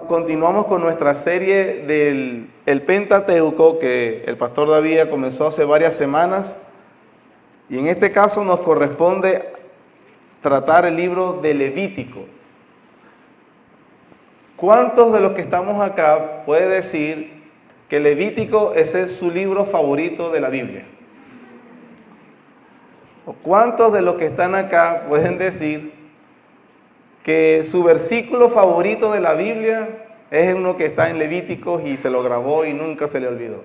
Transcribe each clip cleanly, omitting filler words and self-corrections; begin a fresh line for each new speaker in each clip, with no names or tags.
continuamos con nuestra serie del el Pentateuco que el pastor David comenzó hace varias semanas, y en este caso nos corresponde tratar el libro de Levítico. ¿Cuántos de los que estamos acá puede decir que Levítico ese es su libro favorito de la Biblia? ¿O cuántos de los que están acá pueden decir que su versículo favorito de la Biblia es uno que está en Levíticos y se lo grabó y nunca se le olvidó?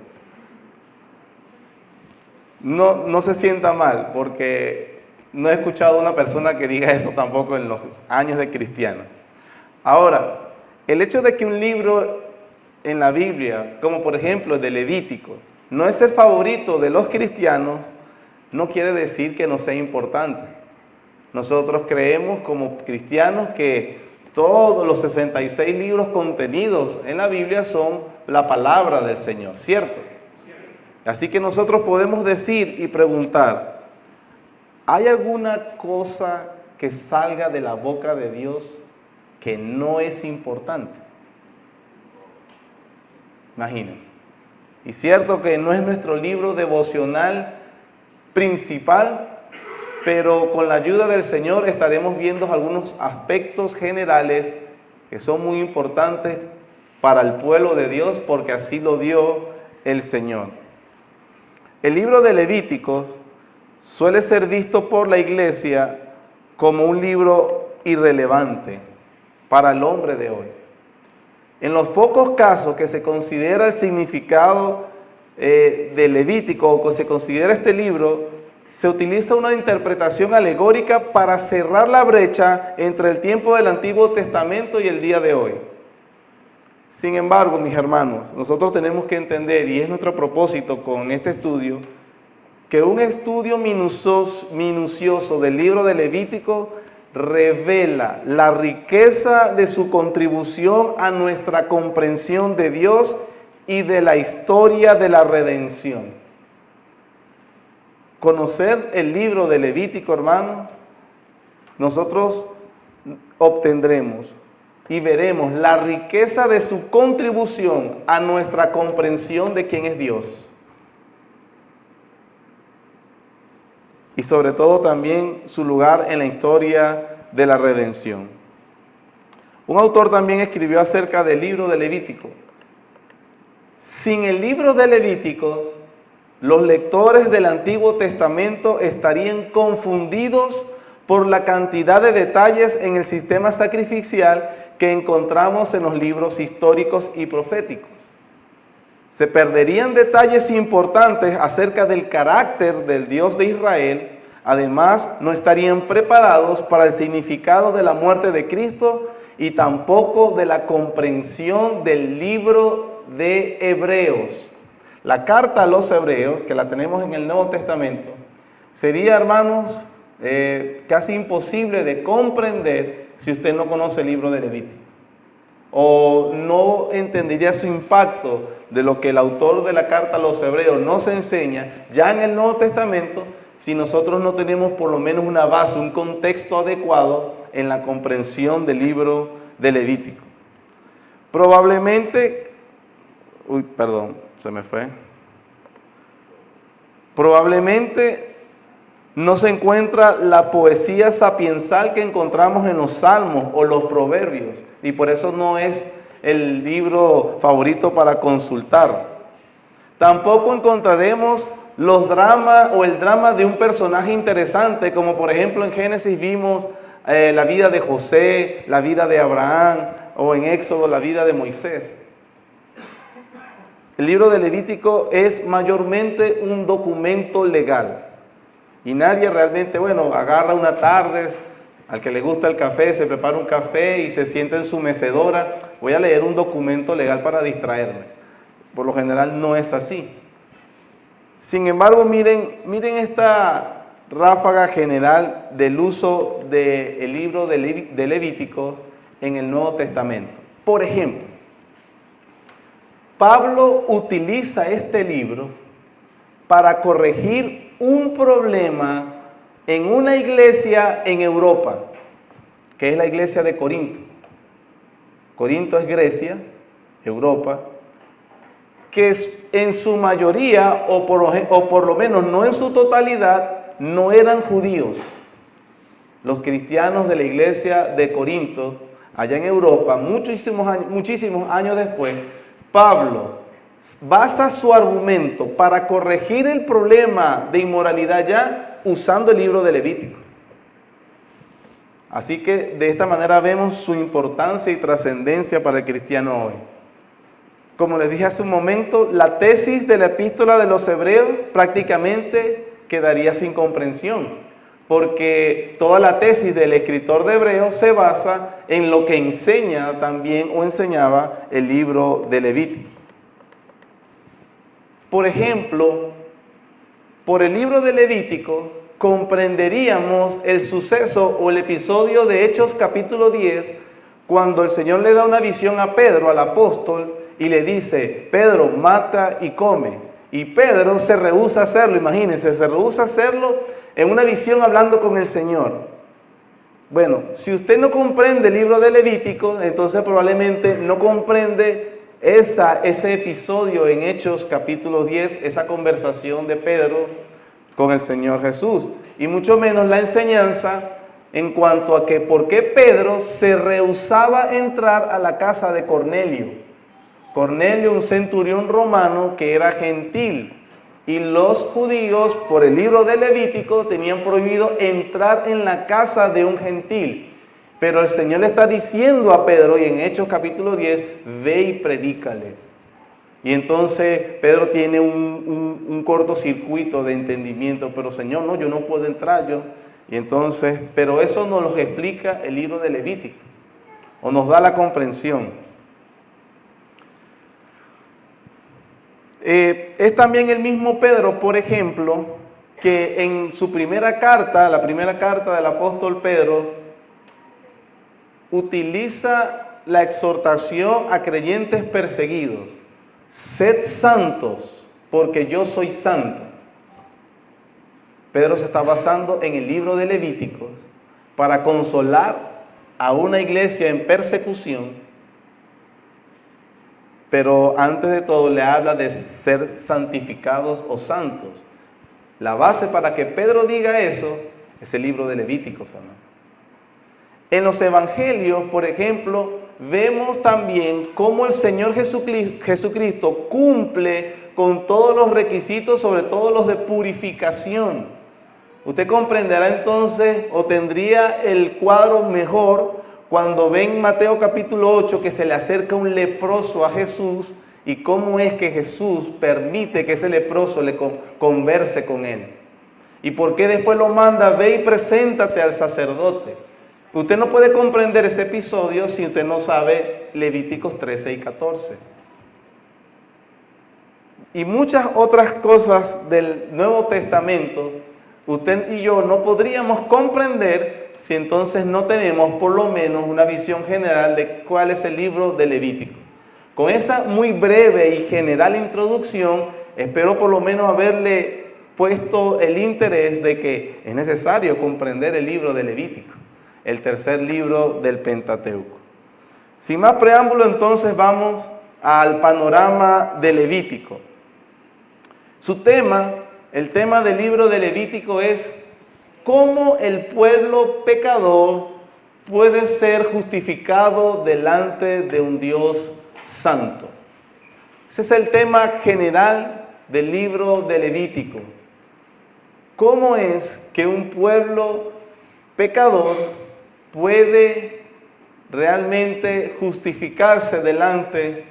No se sienta mal, porque no he escuchado a una persona que diga eso tampoco en los años de cristiano. Ahora, el hecho de que un libro en la Biblia, como por ejemplo el de Levíticos, no es el favorito de los cristianos, no quiere decir que no sea importante. Nosotros creemos como cristianos que todos los 66 libros contenidos en la Biblia son la palabra del Señor, ¿cierto? Así que nosotros podemos decir y preguntar, ¿hay alguna cosa que salga de la boca de Dios que no es importante? Imagínense. Y cierto que no es nuestro libro devocional principal, pero con la ayuda del Señor estaremos viendo algunos aspectos generales que son muy importantes para el pueblo de Dios, porque así lo dio el Señor. El libro de Levíticos suele ser visto por la iglesia como un libro irrelevante para el hombre de hoy. En los pocos casos que se considera el significado de Levítico o que se considera este libro, se utiliza una interpretación alegórica para cerrar la brecha entre el tiempo del Antiguo Testamento y el día de hoy. Sin embargo, mis hermanos, nosotros tenemos que entender, y es nuestro propósito con este estudio, que un estudio minucioso del libro de Levítico revela la riqueza de su contribución a nuestra comprensión de Dios y de la historia de la redención. Conocer el libro de Levítico, hermanos, nosotros obtendremos y veremos la riqueza de su contribución a nuestra comprensión de quién es Dios. Y sobre todo también su lugar en la historia de la redención. Un autor también escribió acerca del libro de Levítico. Sin el libro de Levítico, los lectores del Antiguo Testamento estarían confundidos por la cantidad de detalles en el sistema sacrificial que encontramos en los libros históricos y proféticos. Se perderían detalles importantes acerca del carácter del Dios de Israel. Además, no estarían preparados para el significado de la muerte de Cristo y tampoco de la comprensión del libro de Hebreos. La carta a los Hebreos, que la tenemos en el Nuevo Testamento, sería, hermanos, casi imposible de comprender si usted no conoce el libro de Levítico. O no entendería su impacto de lo que el autor de la carta a los Hebreos nos enseña ya en el Nuevo Testamento, si nosotros no tenemos por lo menos una base, un contexto adecuado en la comprensión del libro de Levítico. Probablemente no se encuentra la poesía sapiensal que encontramos en los Salmos o los Proverbios, y por eso no es el libro favorito para consultar. Tampoco encontraremos los dramas o el drama de un personaje interesante, como por ejemplo en Génesis vimos la vida de José, la vida de Abraham, o en Éxodo la vida de Moisés. El libro de Levítico es mayormente un documento legal. Y nadie realmente, agarra una tarde, al que le gusta el café, se prepara un café y se sienta en su mecedora. Voy a leer un documento legal para distraerme. Por lo general no es así. Sin embargo, miren esta ráfaga general del uso del libro de Levítico en el Nuevo Testamento. Por ejemplo, Pablo utiliza este libro para corregir un problema en una iglesia en Europa, que es la iglesia de Corinto. Corinto es Grecia, Europa, que en su mayoría, o por lo menos no en su totalidad, no eran judíos. Los cristianos de la iglesia de Corinto, allá en Europa, muchísimos años después, Pablo basa su argumento para corregir el problema de inmoralidad ya usando el libro de Levítico. Así que de esta manera vemos su importancia y trascendencia para el cristiano hoy. Como les dije hace un momento, la tesis de la epístola de los Hebreos prácticamente quedaría sin comprensión, porque toda la tesis del escritor de Hebreos se basa en lo que enseña también o enseñaba el libro de Levítico. Por ejemplo, por el libro de Levítico comprenderíamos el suceso o el episodio de Hechos capítulo 10, cuando el Señor le da una visión a Pedro, al apóstol, y le dice: Pedro, mata y come. Y Pedro se rehúsa a hacerlo, imagínense, se rehúsa a hacerlo en una visión hablando con el Señor. Bueno, si usted no comprende el libro de Levítico, entonces probablemente no comprende ese episodio en Hechos capítulo 10, esa conversación de Pedro con el Señor Jesús, y mucho menos la enseñanza en cuanto a que por qué Pedro se rehusaba entrar a la casa de Cornelio. Cornelio, un centurión romano que era gentil, y los judíos por el libro de Levítico tenían prohibido entrar en la casa de un gentil. Pero el Señor le está diciendo a Pedro, y en Hechos capítulo 10, ve y predícale. Y entonces Pedro tiene un cortocircuito de entendimiento, pero Señor, no, yo no puedo entrar yo. Y entonces, pero eso nos lo explica el libro de Levítico, o nos da la comprensión. Es también el mismo Pedro, por ejemplo, que en su primera carta, la primera carta del apóstol Pedro, utiliza la exhortación a creyentes perseguidos: sed santos, porque yo soy santo. Pedro se está basando en el libro de Levíticos para consolar a una iglesia en persecución, pero antes de todo le habla de ser santificados o santos. La base para que Pedro diga eso es el libro de Levíticos, hermano. En los evangelios, por ejemplo, vemos también cómo el Señor Jesucristo cumple con todos los requisitos, sobre todo los de purificación. Usted comprenderá entonces, o tendría el cuadro mejor, cuando ven Mateo capítulo 8 que se le acerca un leproso a Jesús, y cómo es que Jesús permite que ese leproso le converse con él. Y por qué después lo manda: ve y preséntate al sacerdote. Usted no puede comprender ese episodio si usted no sabe Levíticos 13 y 14. Y muchas otras cosas del Nuevo Testamento, usted y yo no podríamos comprender si entonces no tenemos por lo menos una visión general de cuál es el libro de Levítico. Con esa muy breve y general introducción, espero por lo menos haberle puesto el interés de que es necesario comprender el libro de Levítico, el tercer libro del Pentateuco. Sin más preámbulo, entonces vamos al panorama de Levítico. Su tema, el tema del libro de Levítico, es cómo el pueblo pecador puede ser justificado delante de un Dios santo. Ese es el tema general del libro de Levítico. ¿Cómo es que un pueblo pecador puede realmente justificarse delante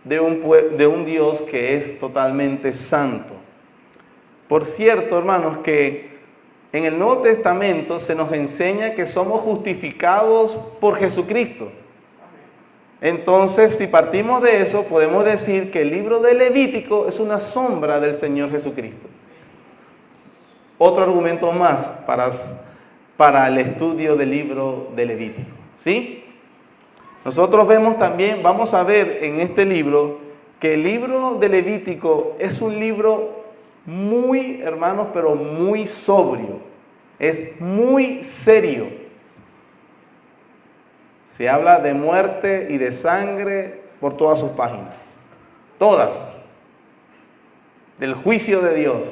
de un Dios que es totalmente santo? Por cierto, hermanos, que en el Nuevo Testamento se nos enseña que somos justificados por Jesucristo. Entonces, si partimos de eso, podemos decir que el libro de Levítico es una sombra del Señor Jesucristo. Otro argumento más para el estudio del libro de Levítico, ¿sí? Nosotros vemos también, vamos a ver en este libro, que el libro de Levítico es un libro muy, hermanos, pero muy sobrio. Es muy serio. Se habla de muerte y de sangre por todas sus páginas. Todas. Del juicio de Dios,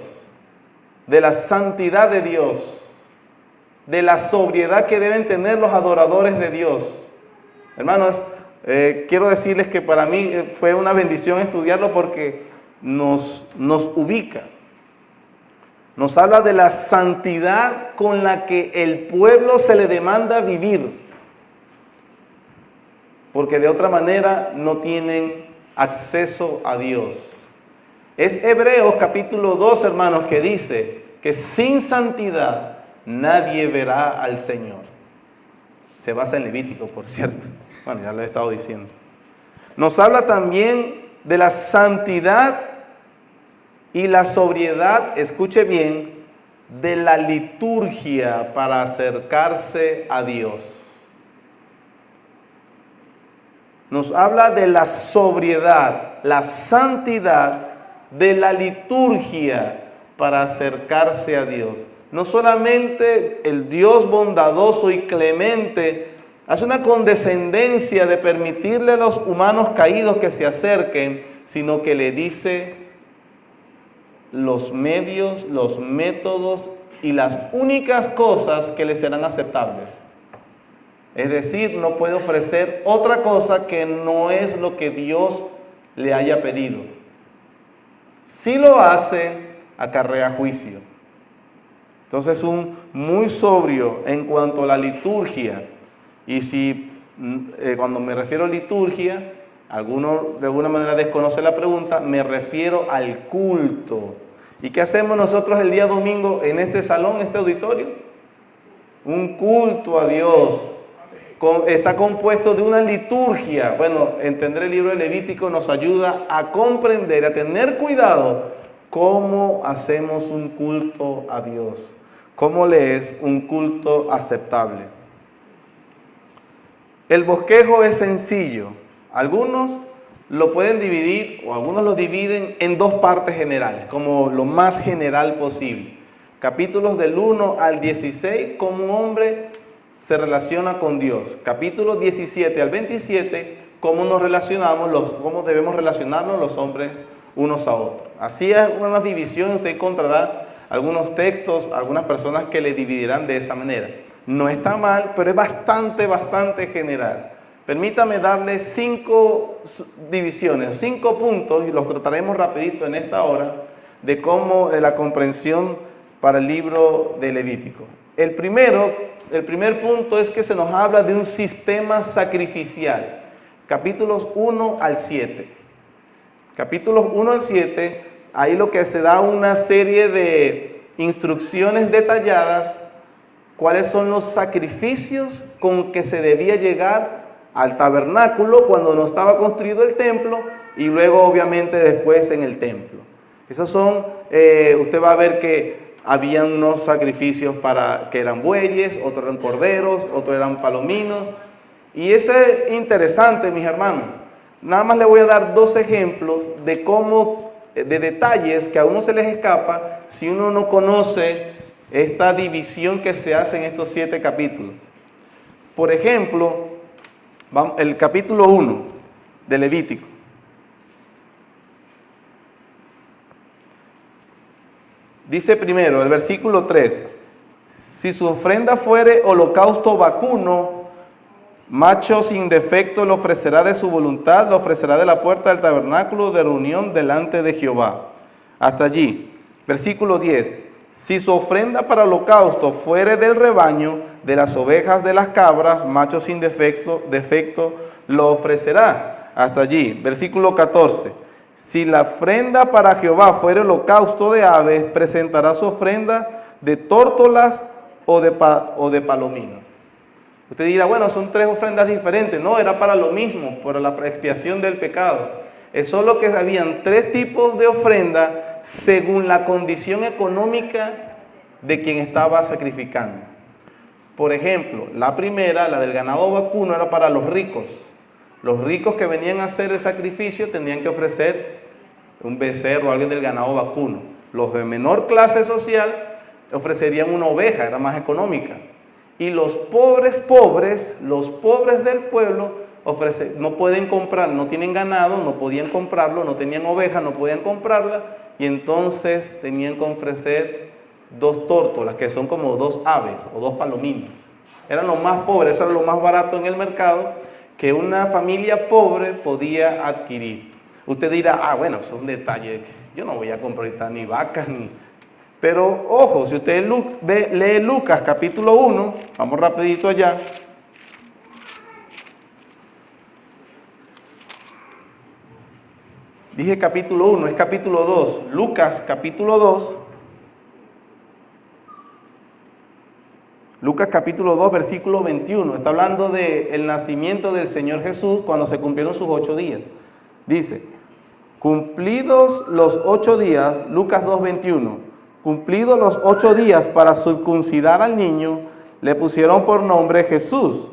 de la santidad de Dios, de la sobriedad que deben tener los adoradores de Dios. Hermanos, quiero decirles que para mí fue una bendición estudiarlo porque nos ubica. Nos habla de la santidad con la que el pueblo se le demanda vivir, porque de otra manera no tienen acceso a Dios. Es Hebreos capítulo 2, hermanos, que dice que sin santidad nadie verá al Señor. Se basa en Levítico, por cierto. Bueno, ya lo he estado diciendo. Nos habla también de la santidad y la sobriedad, escuche bien, de la liturgia para acercarse a Dios. Nos habla de la sobriedad, la santidad de la liturgia para acercarse a Dios. No solamente el Dios bondadoso y clemente hace una condescendencia de permitirle a los humanos caídos que se acerquen, sino que le dice los medios, los métodos y las únicas cosas que le serán aceptables. Es decir, no puede ofrecer otra cosa que no es lo que Dios le haya pedido. Si lo hace, acarrea juicio. Entonces, muy sobrio en cuanto a la liturgia. Y si cuando me refiero a liturgia, alguno de alguna manera desconoce la pregunta, me refiero al culto. ¿Y qué hacemos nosotros el día domingo en este salón, este auditorio? Un culto a Dios. Está compuesto de una liturgia. Bueno, entender el libro de Levítico nos ayuda a comprender, a tener cuidado cómo hacemos un culto a Dios, cómo le es un culto aceptable. El bosquejo es sencillo. Algunos lo pueden dividir, o algunos lo dividen en dos partes generales, como lo más general posible. Capítulos del 1 al 16, como un hombre se relaciona con Dios. Capítulos 17 al 27, cómo nos relacionamos, cómo debemos relacionarnos los hombres unos a otros. Así es una división, usted encontrará algunos textos, algunas personas que le dividirán de esa manera. No está mal, pero es bastante general. Permítame darle 5 divisiones, 5 puntos, y los trataremos rapidito en esta hora, de cómo la comprensión para el libro de Levítico. El primer punto es que se nos habla de un sistema sacrificial. Capítulos 1 al 7. Capítulos 1 al 7, ahí lo que se da una serie de instrucciones detalladas, cuáles son los sacrificios con que se debía llegar al tabernáculo cuando no estaba construido el templo, y luego obviamente después en el templo. Esos son, usted va a ver que habían unos sacrificios que eran bueyes, otros eran corderos, otros eran palominos. Y eso es interesante, mis hermanos. Nada más le voy a dar 2 ejemplos de detalles que a uno se les escapa si uno no conoce esta división que se hace en estos 7 capítulos. Por ejemplo, el capítulo 1 de Levítico. Dice primero, el versículo 3, si su ofrenda fuere holocausto vacuno, macho sin defecto lo ofrecerá de su voluntad, lo ofrecerá de la puerta del tabernáculo de reunión delante de Jehová. Hasta allí. Versículo 10, si su ofrenda para holocausto fuere del rebaño, de las ovejas, de las cabras, macho sin defecto lo ofrecerá. Hasta allí. Versículo 14. Si la ofrenda para Jehová fuere holocausto de aves, presentará su ofrenda de tórtolas o de palominos. Usted dirá, bueno, son 3 ofrendas diferentes. No, era para lo mismo, para la expiación del pecado. Es solo que habían 3 tipos de ofrenda según la condición económica de quien estaba sacrificando. Por ejemplo, la primera, la del ganado vacuno, era para los ricos. Los ricos que venían a hacer el sacrificio tenían que ofrecer un becerro o alguien del ganado vacuno. Los de menor clase social ofrecerían una oveja, era más económica. y los pobres del pueblo no pueden comprar, no tienen ganado, no podían comprarlo, no tenían ovejas, no podían comprarla, y entonces tenían que ofrecer 2 tórtolas, que son como 2 aves o 2 palominos. Eran los más pobres, eso era lo más barato en el mercado que una familia pobre podía adquirir. Usted dirá, bueno, son detalles, yo no voy a comprar ni vacas ni... Pero ojo, si usted lee Lucas capítulo 1, vamos rapidito allá. Dije capítulo 1, es capítulo 2. Lucas capítulo 2. Lucas capítulo 2, versículo 21. Está hablando del nacimiento del Señor Jesús cuando se cumplieron sus 8 días. Dice, cumplidos los 8 días, Lucas 2, 21. Cumplidos los 8 días para circuncidar al niño, le pusieron por nombre Jesús,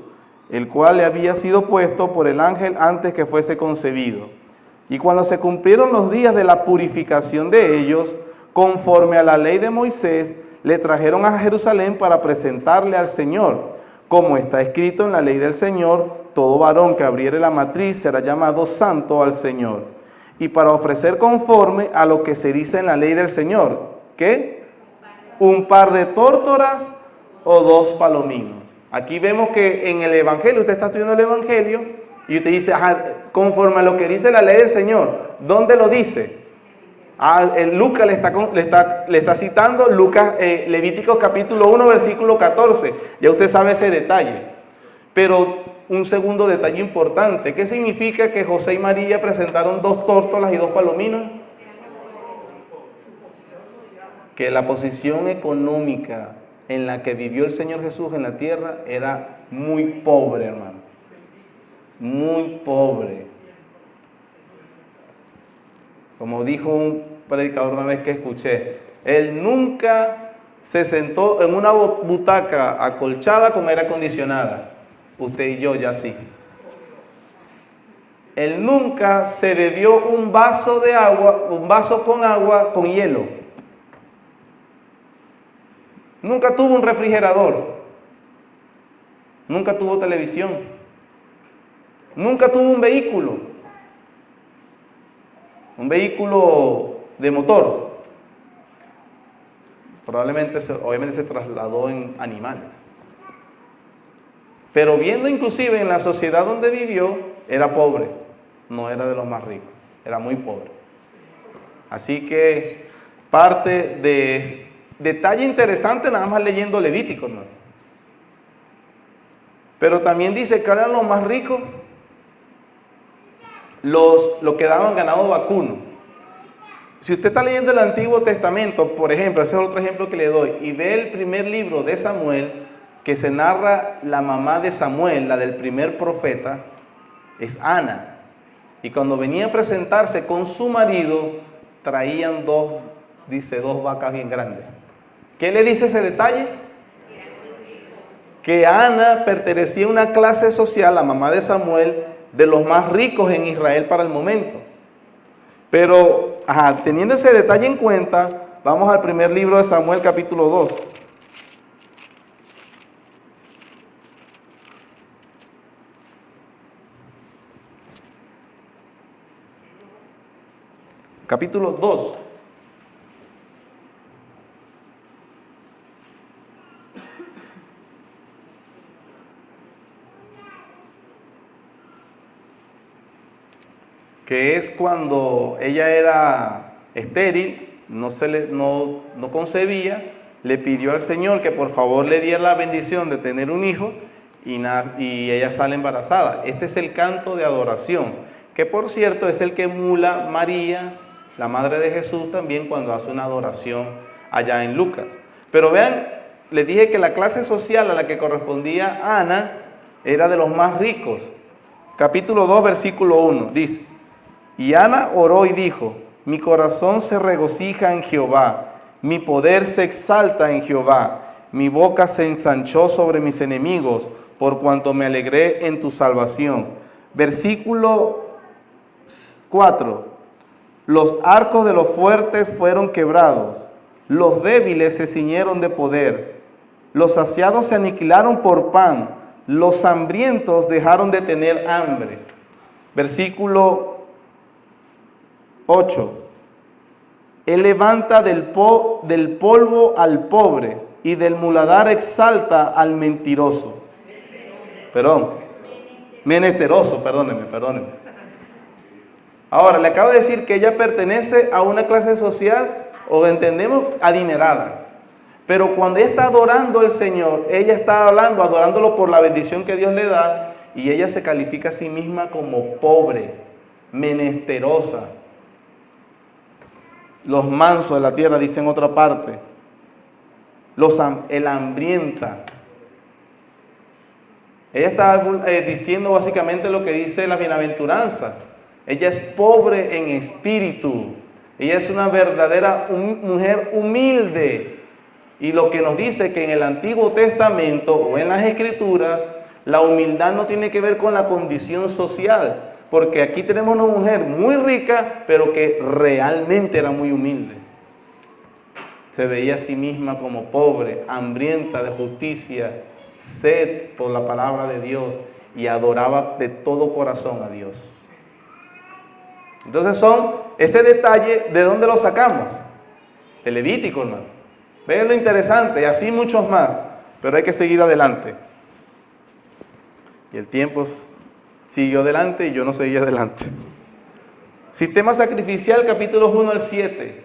el cual le había sido puesto por el ángel antes que fuese concebido. Y cuando se cumplieron los días de la purificación de ellos, conforme a la ley de Moisés, le trajeron a Jerusalén para presentarle al Señor. Como está escrito en la ley del Señor, todo varón que abriere la matriz será llamado santo al Señor. Y para ofrecer conforme a lo que se dice en la ley del Señor, ¿qué? Un par de tórtolas o 2 palominos. Aquí vemos que en el Evangelio, usted está estudiando el Evangelio y usted dice, conforme a lo que dice la ley del Señor. ¿Dónde lo dice? Lucas le está citando Levíticos capítulo 1, versículo 14. Ya usted sabe ese detalle. Pero un segundo detalle importante. ¿Qué significa que José y María presentaron 2 tórtolas y 2 palominos? Que la posición económica en la que vivió el Señor Jesús en la tierra era muy pobre, hermano. Muy pobre. Como dijo un predicador una vez que escuché, él nunca se sentó en una butaca acolchada con aire acondicionada. Usted y yo ya sí. Él nunca se bebió un vaso de agua, un vaso con agua con hielo. Nunca tuvo un refrigerador. Nunca tuvo televisión. Nunca tuvo un vehículo. Un vehículo de motor. Obviamente se trasladó en animales. Pero viendo inclusive en la sociedad donde vivió, era pobre. No era de los más ricos. Era muy pobre. Así que parte de detalle interesante nada más leyendo Levítico, ¿no? Pero también dice que eran los más ricos los que daban ganado vacuno. Si usted está leyendo el Antiguo Testamento, por ejemplo, ese es otro ejemplo que le doy, y ve el primer libro de Samuel, que se narra la mamá de Samuel, la del primer profeta, es Ana. Y cuando venía a presentarse con su marido, traían 2 vacas bien grandes. ¿Qué le dice ese detalle? Que Ana pertenecía a una clase social, la mamá de Samuel, de los más ricos en Israel para el momento. Pero, teniendo ese detalle en cuenta, vamos al primer libro de Samuel, capítulo 2. Capítulo 2. Que es cuando ella era estéril, no concebía, le pidió al Señor que por favor le diera la bendición de tener un hijo y ella sale embarazada. Este es el canto de adoración, que por cierto es el que emula María, la madre de Jesús, también cuando hace una adoración allá en Lucas. Pero vean, les dije que la clase social a la que correspondía Ana era de los más ricos. Capítulo 2, versículo 1, dice: y Ana oró y dijo: mi corazón se regocija en Jehová, mi poder se exalta en Jehová, mi boca se ensanchó sobre mis enemigos, por cuanto me alegré en tu salvación. Versículo 4. Los arcos de los fuertes fueron quebrados, los débiles se ciñeron de poder. Los saciados se aniquilaron por pan, los hambrientos dejaron de tener hambre. Versículo 8. Él levanta del polvo al pobre y del muladar exalta al mentiroso. Menesteroso, perdónenme. Ahora, le acabo de decir que ella pertenece a una clase social, o entendemos, adinerada. Pero cuando ella está adorando al Señor, ella está adorándolo por la bendición que Dios le da, y ella se califica a sí misma como pobre, menesterosa. Los mansos de la tierra, dicen otra parte. El hambrienta. Ella está diciendo básicamente lo que dice la bienaventuranza. Ella es pobre en espíritu. Ella es una verdadera mujer humilde. Y lo que nos dice que en el Antiguo Testamento o en las Escrituras, la humildad no tiene que ver con la condición social. Porque aquí tenemos una mujer muy rica, pero que realmente era muy humilde. Se veía a sí misma como pobre, hambrienta de justicia, sed por la palabra de Dios, y adoraba de todo corazón a Dios. Entonces ese detalle, ¿de dónde lo sacamos? De Levítico, hermano. Vean lo interesante, y así muchos más, pero hay que seguir adelante. Y el tiempo siguió adelante y yo no seguí adelante. Sistema sacrificial, capítulos 1 al 7.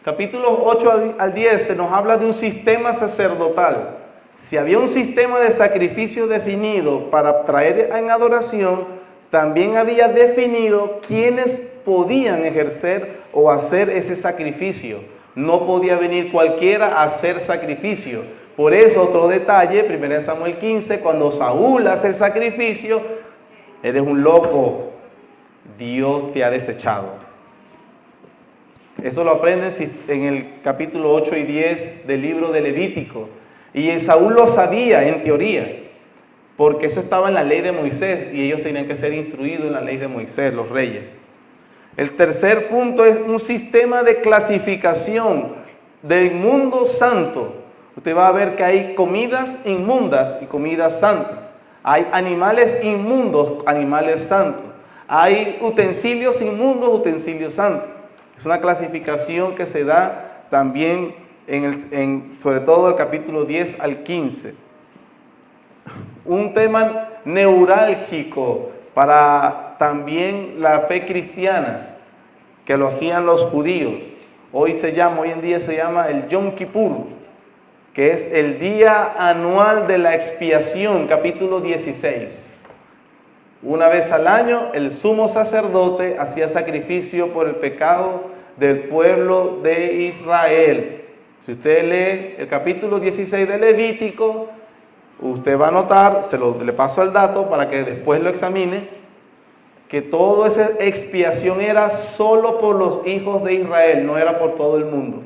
Capítulos 8 al 10 se nos habla de un sistema sacerdotal. Si había un sistema de sacrificio definido para traer en adoración, también había definido quiénes podían ejercer o hacer ese sacrificio. No podía venir cualquiera a hacer sacrificio. Por eso, otro detalle, 1 Samuel 15, cuando Saúl hace el sacrificio, eres un loco, Dios te ha desechado. Eso lo aprendes en el capítulo 8 y 10 del libro de Levítico. Y Saúl lo sabía en teoría, porque eso estaba en la ley de Moisés y ellos tenían que ser instruidos en la ley de Moisés, los reyes. El tercer punto es un sistema de clasificación del mundo santo. Usted va a ver que hay comidas inmundas y comidas santas. Hay animales inmundos, animales santos. Hay utensilios inmundos, utensilios santos. Es una clasificación que se da también sobre todo el capítulo 10 al 15. Un tema neurálgico para también la fe cristiana, que lo hacían los judíos. Hoy en día se llama el Yom Kippur, que es el día anual de la expiación, capítulo 16. Una vez al año, el sumo sacerdote hacía sacrificio por el pecado del pueblo de Israel. Si usted lee el capítulo 16 de Levítico, usted va a notar, le paso el dato para que después lo examine, que toda esa expiación era solo por los hijos de Israel, no era por todo el mundo.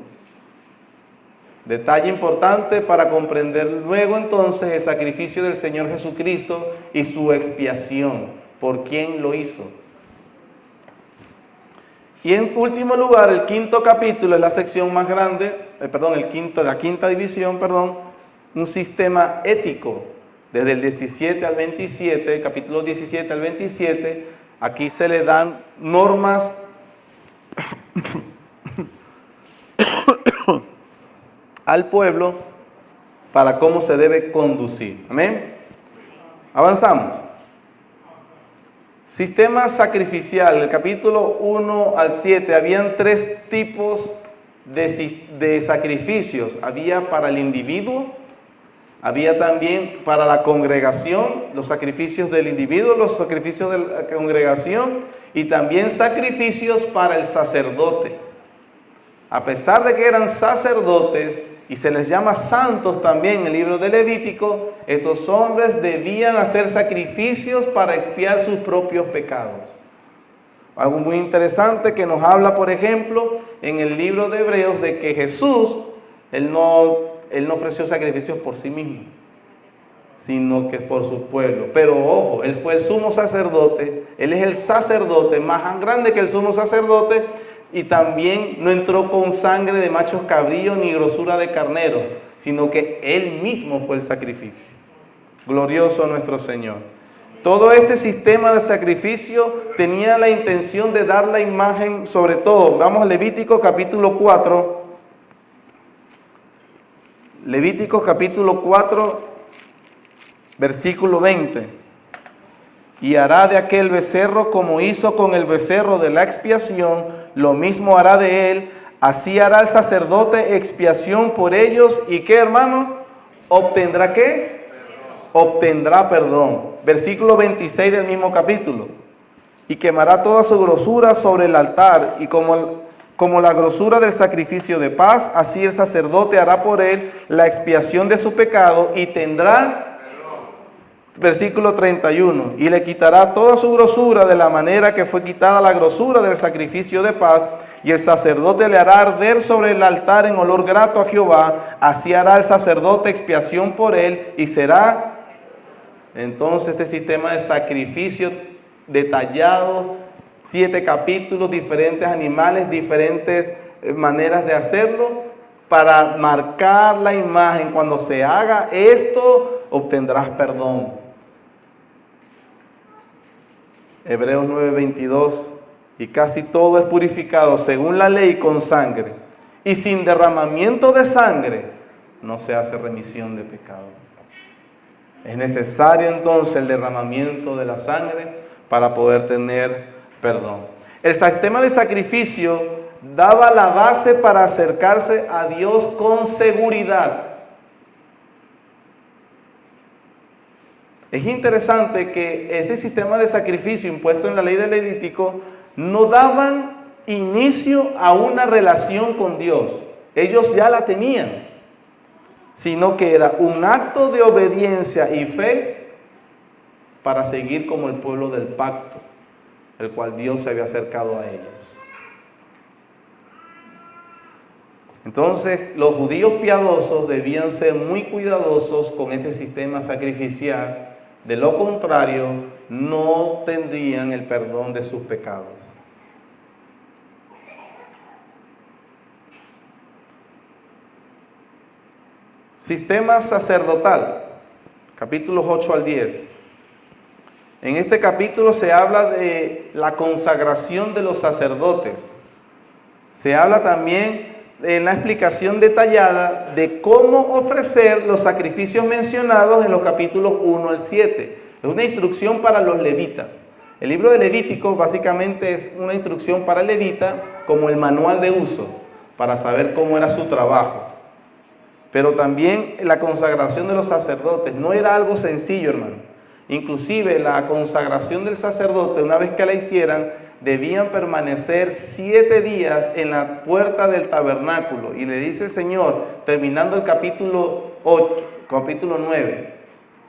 Detalle importante para comprender luego entonces el sacrificio del Señor Jesucristo y su expiación, por quién lo hizo. Y en último lugar, el quinto capítulo es la sección más grande, la quinta división, un sistema ético, desde el 17 al 27, capítulo 17 al 27, aquí se le dan normas al pueblo para cómo se debe conducir. Amén. Avanzamos. Sistema sacrificial, el capítulo 1 al 7, habían 3 tipos de sacrificios. Había para el individuo, había también para la congregación, los sacrificios del individuo, los sacrificios de la congregación, y también sacrificios para el sacerdote. A pesar de que eran sacerdotes, y se les llama santos también en el libro de Levítico, estos hombres debían hacer sacrificios para expiar sus propios pecados. Algo muy interesante que nos habla, por ejemplo, en el libro de Hebreos, de que Jesús, Él no ofreció sacrificios por sí mismo, sino que por su pueblo. Pero ojo, Él fue el sumo sacerdote, Él es el sacerdote más grande que el sumo sacerdote, y también no entró con sangre de machos cabríos ni grosura de carnero, sino que Él mismo fue el sacrificio. Glorioso nuestro Señor. Todo este sistema de sacrificio tenía la intención de dar la imagen, sobre todo, vamos a Levítico capítulo 4. Levítico capítulo 4, versículo 20. Y hará de aquel becerro como hizo con el becerro de la expiación, lo mismo hará de él, así hará el sacerdote expiación por ellos. ¿Y qué, hermano? ¿Obtendrá qué? Obtendrá perdón. Versículo 26 del mismo capítulo. Y quemará toda su grosura sobre el altar, y como la grosura del sacrificio de paz, así el sacerdote hará por él la expiación de su pecado y tendrá... Versículo 31, y le quitará toda su grosura de la manera que fue quitada la grosura del sacrificio de paz, y el sacerdote le hará arder sobre el altar en olor grato a Jehová, así hará el sacerdote expiación por él, y será entonces este sistema de sacrificio detallado, 7 capítulos, diferentes animales, diferentes maneras de hacerlo, para marcar la imagen. Cuando se haga esto, obtendrás perdón. Hebreos 9:22, y casi todo es purificado según la ley con sangre, y sin derramamiento de sangre no se hace remisión de pecado. Es necesario entonces el derramamiento de la sangre para poder tener perdón. El sistema de sacrificio daba la base para acercarse a Dios con seguridad. Es interesante que este sistema de sacrificio impuesto en la ley de Levítico no daban inicio a una relación con Dios. Ellos ya la tenían, sino que era un acto de obediencia y fe para seguir como el pueblo del pacto, el cual Dios se había acercado a ellos. Entonces, los judíos piadosos debían ser muy cuidadosos con este sistema sacrificial. De lo contrario, no tendrían el perdón de sus pecados. Sistema sacerdotal, capítulos 8 al 10. En este capítulo se habla de la consagración de los sacerdotes. Se habla también en la explicación detallada de cómo ofrecer los sacrificios mencionados en los capítulos 1 al 7. Es una instrucción para los levitas. El libro de Levítico básicamente es una instrucción para el levita como el manual de uso, para saber cómo era su trabajo. Pero también la consagración de los sacerdotes no era algo sencillo, hermano. Inclusive la consagración del sacerdote, una vez que la hicieran, debían permanecer 7 días en la puerta del tabernáculo. Y le dice el Señor, terminando el capítulo 9,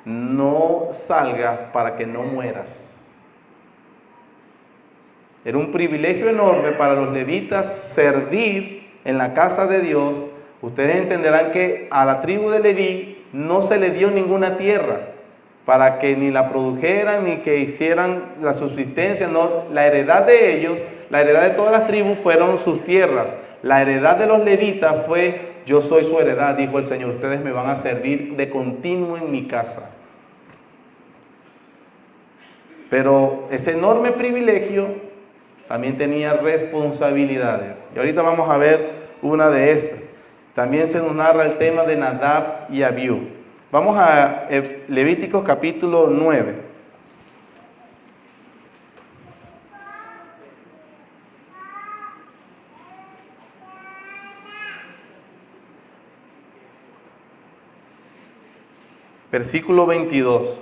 no salgas para que no mueras. Era un privilegio enorme para los levitas servir en la casa de Dios. Ustedes entenderán que a la tribu de Leví no se le dio ninguna tierra para que ni la produjeran ni que hicieran la subsistencia. No, la heredad de ellos, la heredad de todas las tribus fueron sus tierras. La heredad de los levitas fue: yo soy su heredad, dijo el Señor, ustedes me van a servir de continuo en mi casa. Pero ese enorme privilegio también tenía responsabilidades. Y ahorita vamos a ver una de esas. También se nos narra el tema de Nadab y Abiú. Vamos a Levíticos capítulo 9. Versículo 22.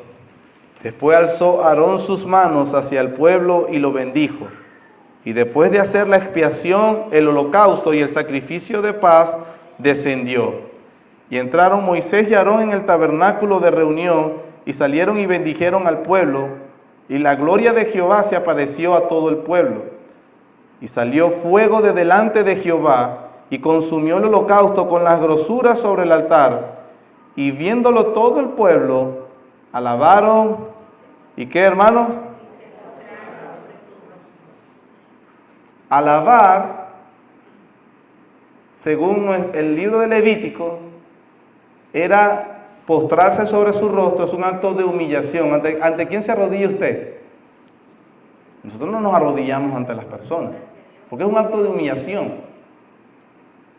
Después alzó Aarón sus manos hacia el pueblo y lo bendijo. Y después de hacer la expiación, el holocausto y el sacrificio de paz, descendió. Y entraron Moisés y Aarón en el tabernáculo de reunión, y salieron y bendijeron al pueblo, y la gloria de Jehová se apareció a todo el pueblo. Y salió fuego de delante de Jehová, y consumió el holocausto con las grosuras sobre el altar. Y viéndolo todo el pueblo, alabaron. ¿Y qué, hermanos? Alabar, según el libro de Levítico, era postrarse sobre su rostro, es un acto de humillación. ¿Ante quién se arrodilla usted? Nosotros no nos arrodillamos ante las personas, porque es un acto de humillación.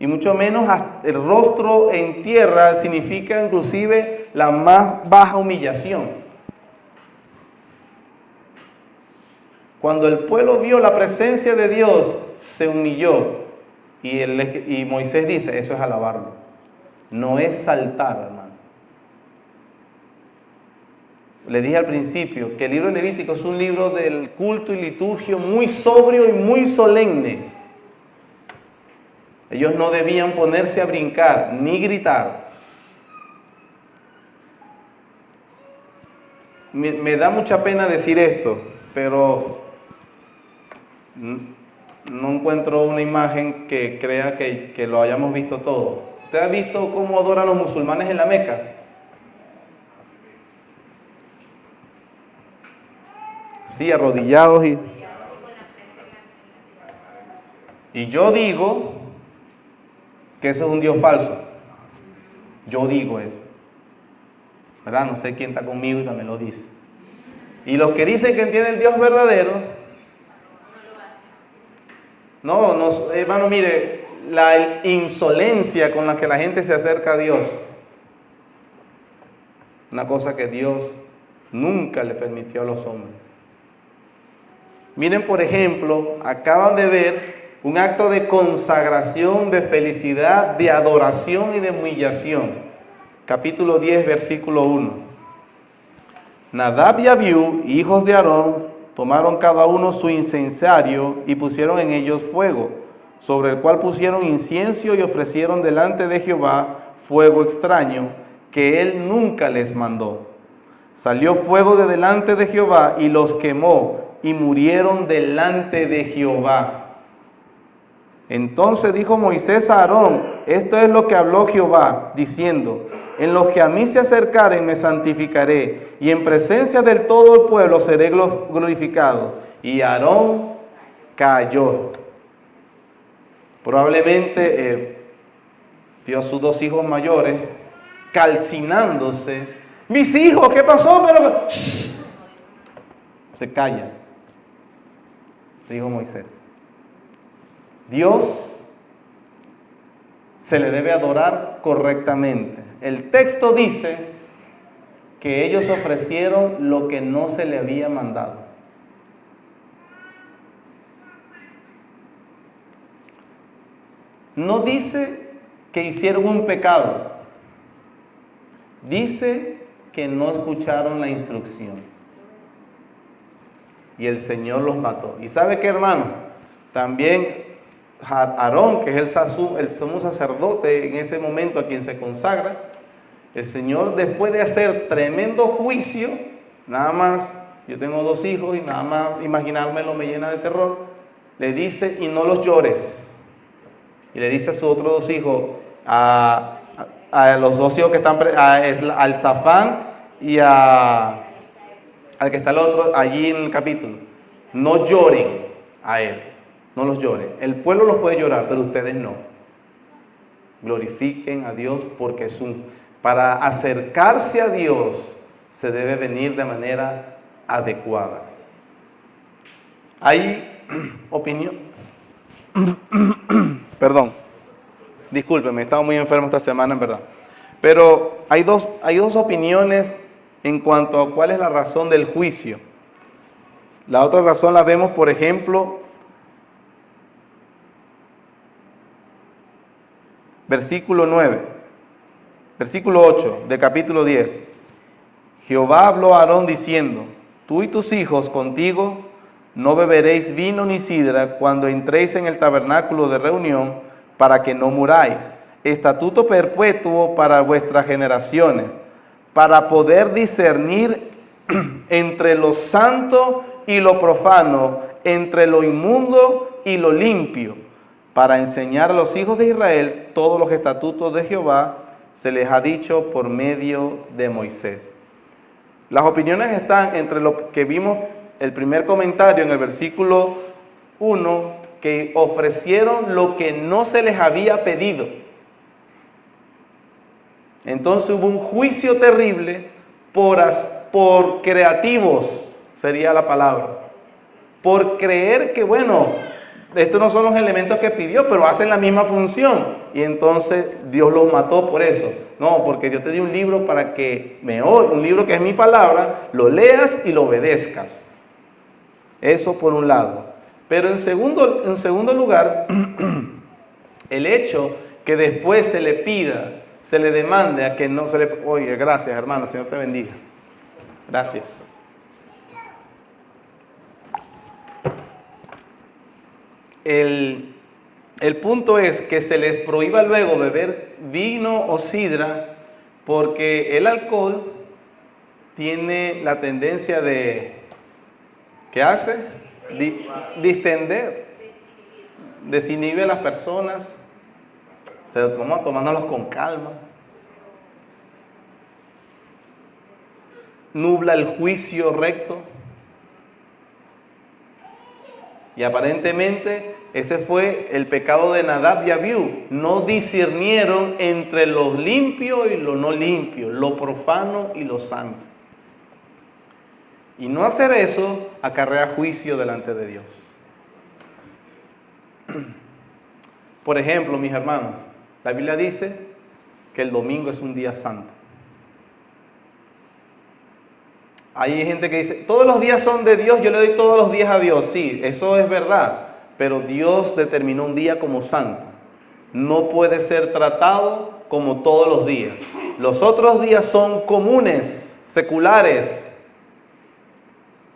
Y mucho menos el rostro en tierra significa inclusive la más baja humillación. Cuando el pueblo vio la presencia de Dios, se humilló. Y Moisés dice, eso es alabarlo. No es saltar, hermano. Le dije al principio que el libro de Levítico es un libro del culto y liturgio muy sobrio y muy solemne. Ellos no debían ponerse a brincar ni gritar. Me da mucha pena decir esto, pero no encuentro una imagen que crea que lo hayamos visto todo. ¿Usted ha visto cómo adoran los musulmanes en la Meca? Sí, arrodillados y yo digo que eso es un Dios falso. Yo digo eso. ¿Verdad? No sé quién está conmigo y también lo dice. Y los que dicen que entienden el Dios verdadero, no, hermano, mire, la insolencia con la que la gente se acerca a Dios, una cosa que Dios nunca le permitió a los hombres. Miren, por ejemplo, acaban de ver un acto de consagración, de felicidad, de adoración y de humillación. Capítulo 10, versículo 1. Nadab y Abiú, hijos de Aarón, tomaron cada uno su incensario y pusieron en ellos fuego, sobre el cual pusieron incienso y ofrecieron delante de Jehová fuego extraño, que él nunca les mandó. Salió fuego de delante de Jehová y los quemó, y murieron delante de Jehová. Entonces dijo Moisés a Aarón, esto es lo que habló Jehová, diciendo, en los que a mí se acercaren me santificaré, y en presencia del todo el pueblo seré glorificado. Y Aarón cayó. Probablemente vio a sus dos hijos mayores calcinándose. Mis hijos, ¿qué pasó? Pero ¡shh! Se calla, dijo Moisés. Dios se le debe adorar correctamente. El texto dice que ellos ofrecieron lo que no se le había mandado. No dice que hicieron un pecado. Dice que no escucharon la instrucción. Y el Señor los mató. ¿Y sabe qué, hermano? También Aarón, que es el sumo sacerdote en ese momento a quien se consagra, el Señor, después de hacer tremendo juicio, nada más, yo tengo dos hijos y nada más imaginármelo me llena de terror, le dice, y no los llores. Y le dice a sus otros dos hijos, a los dos hijos que están, al Zafán y al que está el otro allí en el capítulo, no lloren a él. No los lloren. El pueblo los puede llorar, pero ustedes no. Glorifiquen a Dios porque para acercarse a Dios se debe venir de manera adecuada. Hay opinión. Perdón. Discúlpeme, he estado muy enfermo esta semana, en verdad. Pero hay dos opiniones en cuanto a cuál es la razón del juicio. La otra razón la vemos, por ejemplo, versículo 9, versículo 8 de capítulo 10. Jehová habló a Aarón diciendo, tú y tus hijos contigo no beberéis vino ni sidra cuando entréis en el tabernáculo de reunión, para que no muráis. Estatuto perpetuo para vuestras generaciones, para poder discernir entre lo santo y lo profano, entre lo inmundo y lo limpio, para enseñar a los hijos de Israel todos los estatutos de Jehová, se les ha dicho por medio de Moisés. Las opiniones están entre lo que vimos, el primer comentario en el versículo 1, que ofrecieron lo que no se les había pedido. Entonces hubo un juicio terrible por creativos, sería la palabra. Por creer que, bueno, estos no son los elementos que pidió, pero hacen la misma función. Y entonces Dios los mató por eso. No, porque Dios te dio un libro para que un libro que es mi palabra, lo leas y lo obedezcas. Eso por un lado. Pero en segundo lugar, el hecho que después se le pida, se le demande a que no se le... Oye, gracias hermano, Señor te bendiga. Gracias. El punto es que se les prohíba luego beber vino o sidra porque el alcohol tiene la tendencia de... ¿Qué hace? Distender, desinhibe a las personas. Vamos a tomárnoslos con calma. Nubla el juicio recto. Y aparentemente ese fue el pecado de Nadab y Abiú. No discernieron entre lo limpio y lo no limpio, lo profano y lo santo. Y no hacer eso acarrea juicio delante de Dios. Por ejemplo, mis hermanos, la Biblia dice que el domingo es un día santo. Hay gente que dice, todos los días son de Dios, yo le doy todos los días a Dios. Sí, eso es verdad, pero Dios determinó un día como santo. No puede ser tratado como todos los días. Los otros días son comunes, seculares.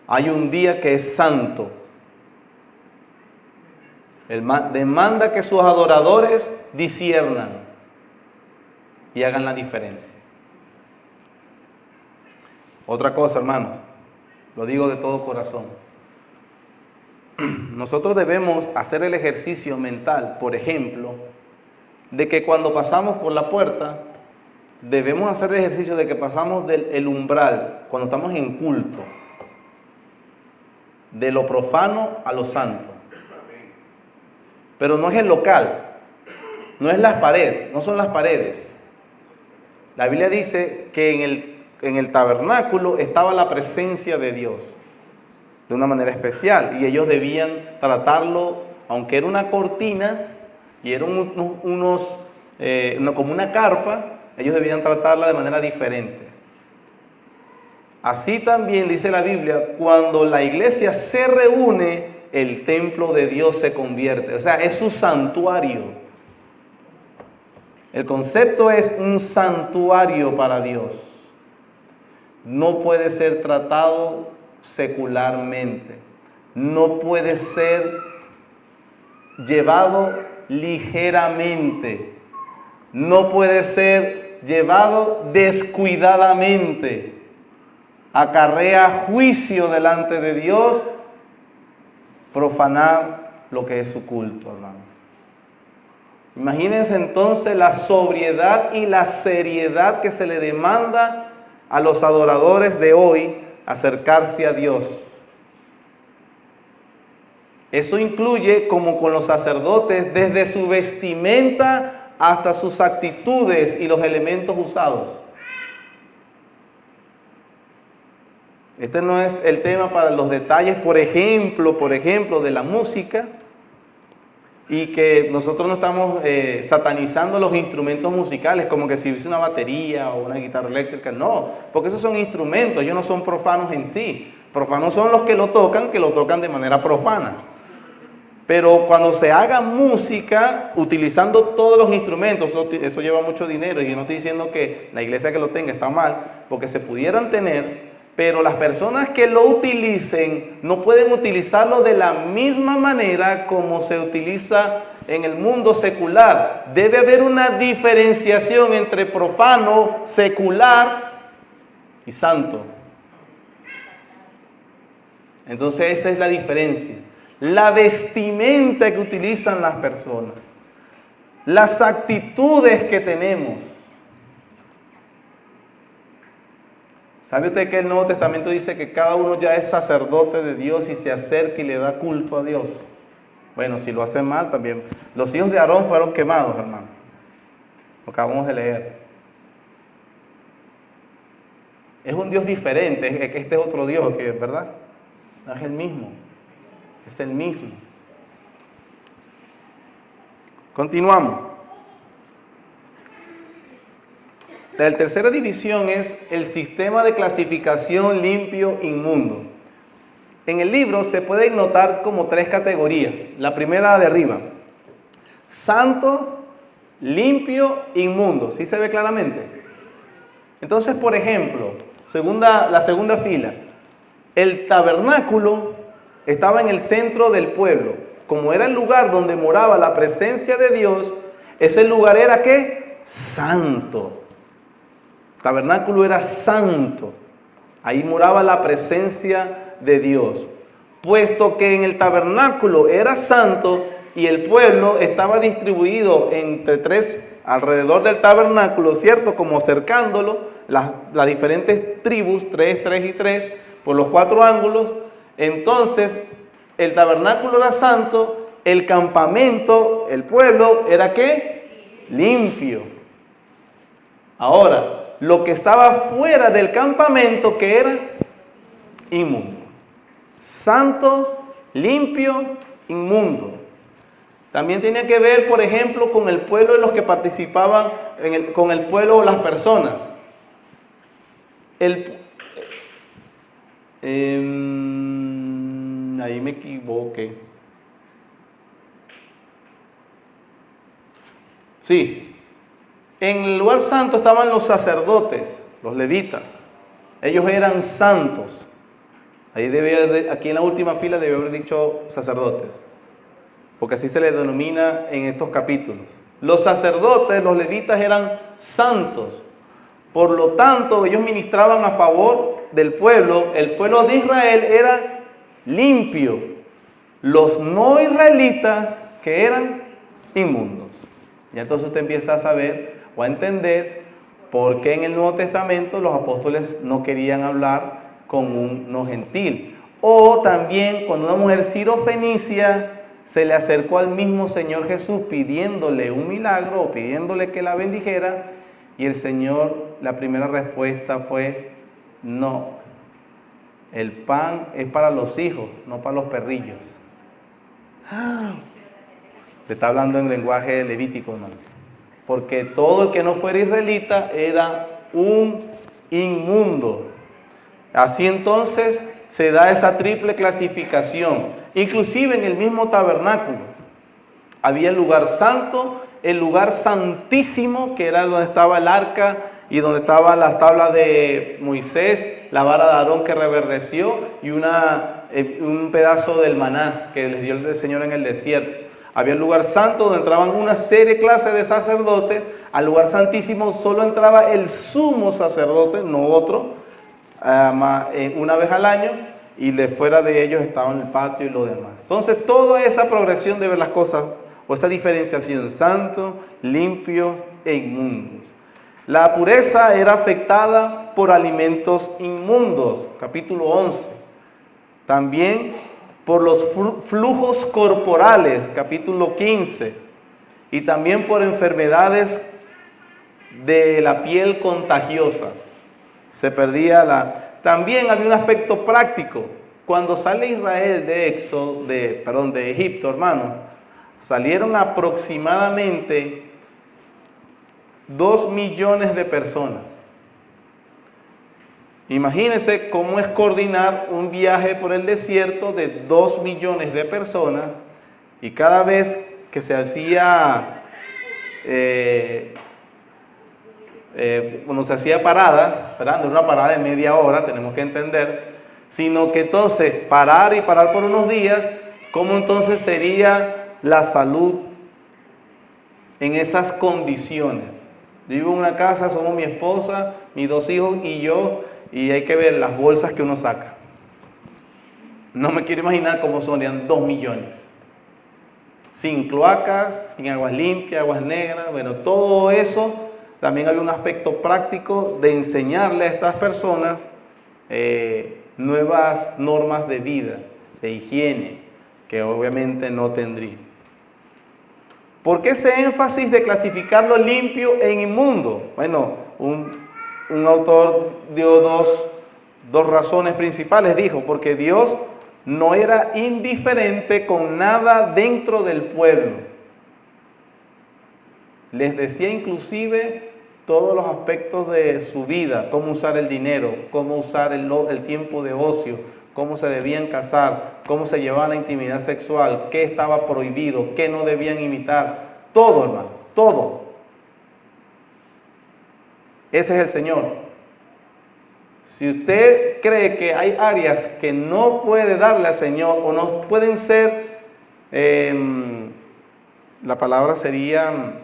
Hay un día que es santo. Él demanda que sus adoradores disciernan y hagan la diferencia. Otra cosa, hermanos, lo digo de todo corazón. Nosotros debemos hacer el ejercicio mental, por ejemplo, de que cuando pasamos por la puerta, debemos hacer el ejercicio de que pasamos del umbral, cuando estamos en culto, de lo profano a lo santo. Pero no es el local, no es las paredes, no son las paredes. La Biblia dice que en el tabernáculo estaba la presencia de Dios de una manera especial y ellos debían tratarlo, aunque era una cortina y eran como una carpa, ellos debían tratarla de manera diferente. Así también dice la Biblia, cuando la iglesia se reúne, el templo de Dios se convierte, o sea, es su santuario. El concepto es un santuario para Dios. No puede ser tratado secularmente. No puede ser llevado ligeramente. No puede ser llevado descuidadamente. Acarrea juicio delante de Dios, profanar lo que es su culto, hermano. Imagínense entonces la sobriedad y la seriedad que se le demanda a los adoradores de hoy acercarse a Dios. Eso incluye, como con los sacerdotes, desde su vestimenta hasta sus actitudes y los elementos usados. Este no es el tema para los detalles, por ejemplo, de la música, y que nosotros no estamos satanizando los instrumentos musicales, como que si hubiese una batería o una guitarra eléctrica, no, porque esos son instrumentos, ellos no son profanos en sí. Profanos son los que lo tocan de manera profana. Pero cuando se haga música utilizando todos los instrumentos, eso lleva mucho dinero, y yo no estoy diciendo que la iglesia que lo tenga está mal, porque se pudieran tener, pero las personas que lo utilicen no pueden utilizarlo de la misma manera como se utiliza en el mundo secular. Debe haber una diferenciación entre profano, secular y santo. Entonces esa es la diferencia. La vestimenta que utilizan las personas, las actitudes que tenemos. ¿Sabe usted que el Nuevo Testamento dice que cada uno ya es sacerdote de Dios y se acerca y le da culto a Dios? Bueno, si lo hacen mal también. Los hijos de Aarón fueron quemados, hermano. Lo acabamos de leer. Es un Dios diferente, es que este es otro Dios, ¿verdad? No es el mismo, es el mismo. Continuamos. La tercera división es el sistema de clasificación limpio inmundo. En el libro se pueden notar como 3 categorías. La primera de arriba, santo, limpio, inmundo. ¿Sí se ve claramente? Entonces, por ejemplo, la segunda fila, el tabernáculo estaba en el centro del pueblo. Como era el lugar donde moraba la presencia de Dios, ese lugar era ¿qué? Santo. El tabernáculo era santo. Ahí moraba la presencia de Dios. Puesto que en el tabernáculo era santo y el pueblo estaba distribuido entre 3 alrededor del tabernáculo, ¿cierto? Como cercándolo, las diferentes tribus, 3, 3 y 3, por los 4 ángulos. Entonces, el tabernáculo era santo, el campamento, el pueblo, ¿era qué? Limpio. Ahora, lo que estaba fuera del campamento, ¿qué era? Inmundo. Santo, limpio, inmundo. También tenía que ver, por ejemplo, con el pueblo de los que participaban, con el pueblo o las personas. Ahí me equivoqué. Sí. En el lugar santo estaban los sacerdotes, los levitas. Ellos eran santos. Aquí en la última fila debe haber dicho sacerdotes, porque así se les denomina en estos capítulos. Los sacerdotes, los levitas eran santos. Por lo tanto, ellos ministraban a favor del pueblo. El pueblo de Israel era limpio. Los no israelitas, que eran inmundos. Y entonces usted empieza a saber o a entender por qué en el Nuevo Testamento los apóstoles no querían hablar con un no gentil. O también cuando una mujer sirofenicia se le acercó al mismo Señor Jesús pidiéndole un milagro o pidiéndole que la bendijera, y el Señor, la primera respuesta fue: no, el pan es para los hijos, no para los perrillos. Le está hablando en lenguaje levítico, hermano. Porque todo el que no fuera israelita era un inmundo. Así entonces se da esa triple clasificación. Inclusive en el mismo tabernáculo había el lugar santo, el lugar santísimo, que era donde estaba el arca y donde estaban las tablas de Moisés, la vara de Aarón que reverdeció y un pedazo del maná que les dio el Señor en el desierto. Había el lugar santo donde entraban una serie de clases de sacerdotes. Al lugar santísimo solo entraba el sumo sacerdote, no otro, una vez al año, y de fuera de ellos estaban el patio y lo demás. Entonces, toda esa progresión de ver las cosas, o esa diferenciación, santo, limpio e inmundos. La pureza era afectada por alimentos inmundos, capítulo 11. También por los flujos corporales, capítulo 15. Y también por enfermedades de la piel contagiosas. Se perdía También había un aspecto práctico. Cuando sale Israel de Egipto, hermano, salieron aproximadamente 2 millones de personas. Imagínense cómo es coordinar un viaje por el desierto de 2 millones de personas, y cada vez que se hacía cuando se hacía parada, ¿verdad? No era una parada de media hora, tenemos que entender, sino que entonces parar por unos días, ¿cómo entonces sería la salud en esas condiciones? Yo vivo en una casa, somos mi esposa, mis 2 hijos y yo, y hay que ver las bolsas que uno saca. No me quiero imaginar cómo sonían 2 millones. Sin cloacas, sin aguas limpias, aguas negras, bueno, todo eso. También había un aspecto práctico de enseñarle a estas personas nuevas normas de vida, de higiene, que obviamente no tendrían. ¿Por qué ese énfasis de clasificarlo limpio e inmundo? Bueno, un autor dio dos razones principales. Dijo, porque Dios no era indiferente con nada dentro del pueblo. Les decía inclusive todos los aspectos de su vida, cómo usar el dinero, cómo usar el tiempo de ocio, cómo se debían casar, cómo se llevaba la intimidad sexual, qué estaba prohibido, qué no debían imitar. Todo, hermano, todo. Ese es el Señor. Si usted cree que hay áreas que no puede darle al Señor o no pueden ser, la palabra sería,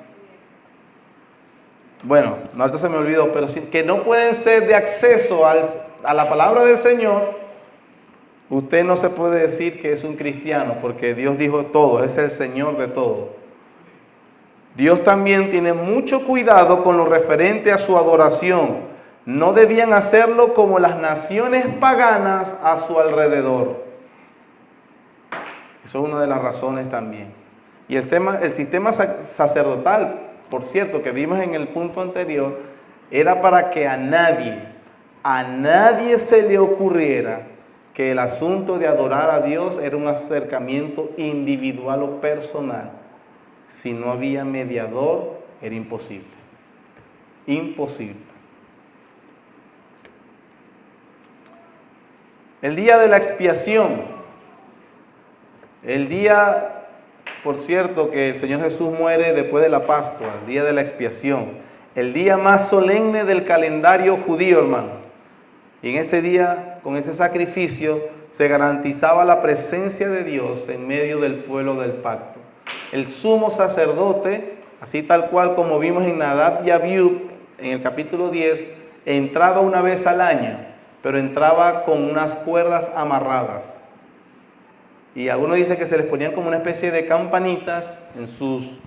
bueno, ahorita se me olvidó, pero que no pueden ser de acceso a la palabra del Señor, usted no se puede decir que es un cristiano, porque Dios dijo todo, es el Señor de todo. Dios también tiene mucho cuidado con lo referente a su adoración. No debían hacerlo como las naciones paganas a su alrededor. Eso es una de las razones también. Y el sistema sacerdotal, por cierto, que vimos en el punto anterior, era para que a nadie se le ocurriera que el asunto de adorar a Dios era un acercamiento individual o personal. Si no había mediador, era imposible. Imposible. El día de la expiación, el día, por cierto, que el Señor Jesús muere después de la Pascua, el día de la expiación, el día más solemne del calendario judío, hermano. Y en ese día, con ese sacrificio, se garantizaba la presencia de Dios en medio del pueblo del pacto. El sumo sacerdote, así tal cual como vimos en Nadab y Abiú, en el capítulo 10, entraba una vez al año, pero entraba con unas cuerdas amarradas. Y algunos dicen que se les ponían como una especie de campanitas en sus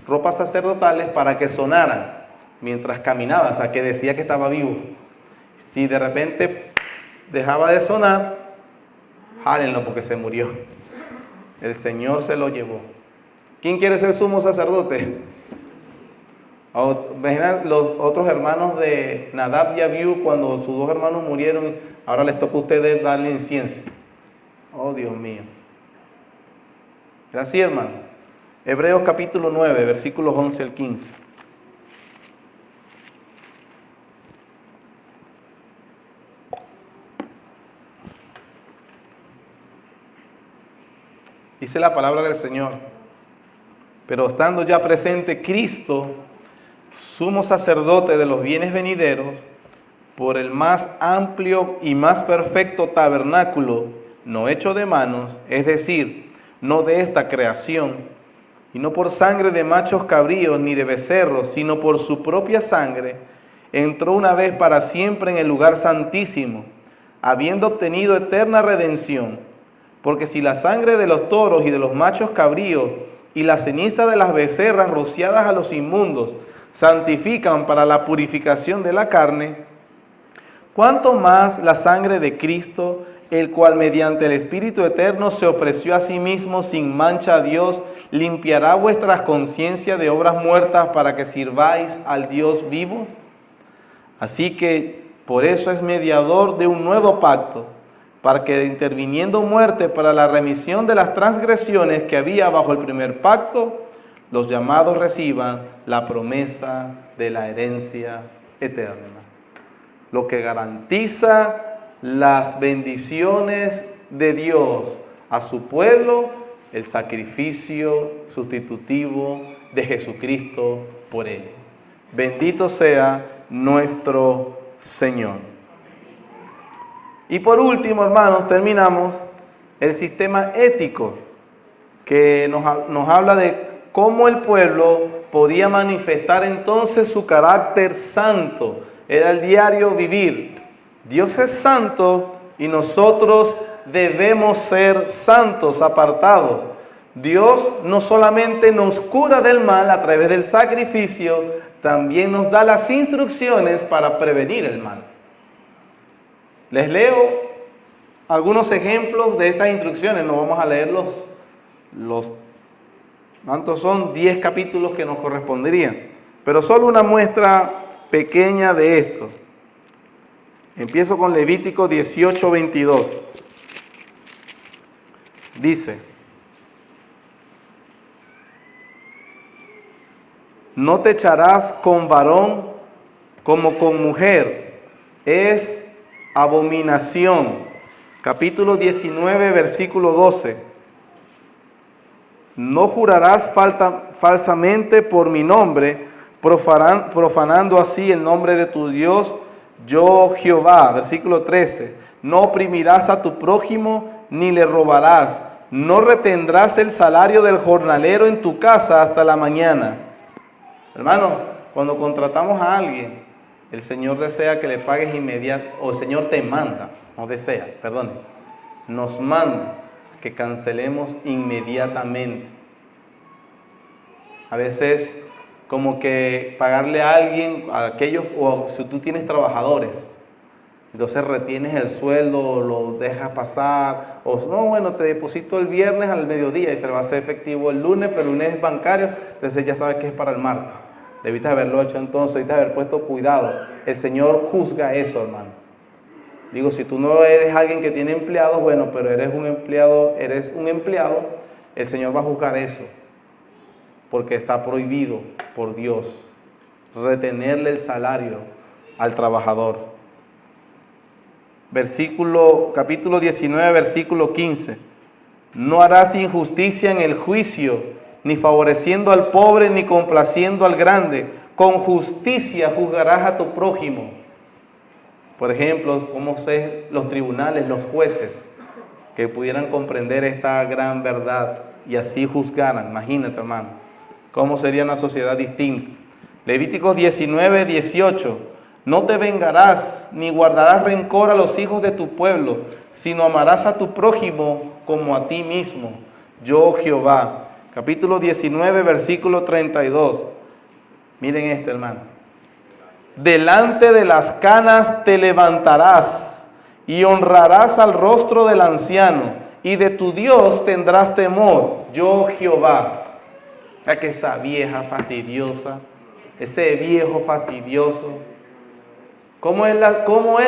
ropas sacerdotales para que sonaran mientras caminaba, o sea, que decía que estaba vivo. Si de repente dejaba de sonar, jálenlo porque se murió. El Señor se lo llevó. ¿Quién quiere ser sumo sacerdote? Imaginan los otros hermanos de Nadab y Abiú cuando sus dos hermanos murieron, ahora les toca a ustedes darle incienso. Oh, Dios mío. Así, hermano. Hebreos capítulo 9, versículos 11 al 15. Dice la palabra del Señor: pero estando ya presente Cristo, sumo sacerdote de los bienes venideros, por el más amplio y más perfecto tabernáculo, no hecho de manos, es decir, no de esta creación, y no por sangre de machos cabríos ni de becerros, sino por su propia sangre, entró una vez para siempre en el lugar santísimo, habiendo obtenido eterna redención. Porque si la sangre de los toros y de los machos cabríos y la ceniza de las becerras rociadas a los inmundos santifican para la purificación de la carne, ¿cuánto más la sangre de Cristo, el cual mediante el Espíritu Eterno se ofreció a sí mismo sin mancha a Dios, limpiará vuestras conciencias de obras muertas para que sirváis al Dios vivo? Así que por eso es mediador de un nuevo pacto, para que interviniendo muerte para la remisión de las transgresiones que había bajo el primer pacto, los llamados reciban la promesa de la herencia eterna. Lo que garantiza las bendiciones de Dios a su pueblo, el sacrificio sustitutivo de Jesucristo por ellos. Bendito sea nuestro Señor. Y por último, hermanos, terminamos el sistema ético que nos habla de cómo el pueblo podía manifestar entonces su carácter santo. Era el diario vivir. Dios es santo y nosotros debemos ser santos, apartados. Dios no solamente nos cura del mal a través del sacrificio, también nos da las instrucciones para prevenir el mal. Les leo algunos ejemplos de estas instrucciones. No vamos a leer ¿cuántos son? 10 capítulos que nos corresponderían. Pero solo una muestra pequeña de esto. Empiezo con Levítico 18:22. Dice: no te echarás con varón como con mujer, es abominación. Capítulo 19, versículo 12. No jurarás falsamente por mi nombre, profanando así el nombre de tu Dios, yo Jehová. Versículo 13. No oprimirás a tu prójimo, ni le robarás. No retendrás el salario del jornalero en tu casa hasta la mañana. Hermanos, cuando contratamos a alguien, el Señor desea que le pagues inmediatamente, o el Señor te manda, no desea, perdón, nos manda que cancelemos inmediatamente. A veces, como que pagarle a alguien, a aquellos, o si tú tienes trabajadores, entonces retienes el sueldo, lo dejas pasar, o no, bueno, te deposito el viernes al mediodía y se le va a hacer efectivo el lunes, pero el lunes es bancario, entonces ya sabes que es para el martes. Debiste haberlo hecho entonces, debiste haber puesto cuidado. El Señor juzga eso, hermano. Digo, si tú no eres alguien que tiene empleados, bueno, pero eres un empleado, el Señor va a juzgar eso. Porque está prohibido por Dios retenerle el salario al trabajador. Capítulo 19, versículo 15. No harás injusticia en el juicio, ni favoreciendo al pobre, ni complaciendo al grande. Con justicia juzgarás a tu prójimo. Por ejemplo, como los tribunales, los jueces, que pudieran comprender esta gran verdad y así juzgaran. Imagínate, hermano, cómo sería una sociedad distinta. Levíticos 19, 18. No te vengarás, ni guardarás rencor a los hijos de tu pueblo, sino amarás a tu prójimo como a ti mismo. Yo, Jehová. Capítulo 19, versículo 32. Miren este, hermano. Delante de las canas te levantarás y honrarás al rostro del anciano, y de tu Dios tendrás temor. Yo, Jehová. Ya que esa vieja fastidiosa, ese viejo fastidioso. ¿Cómo es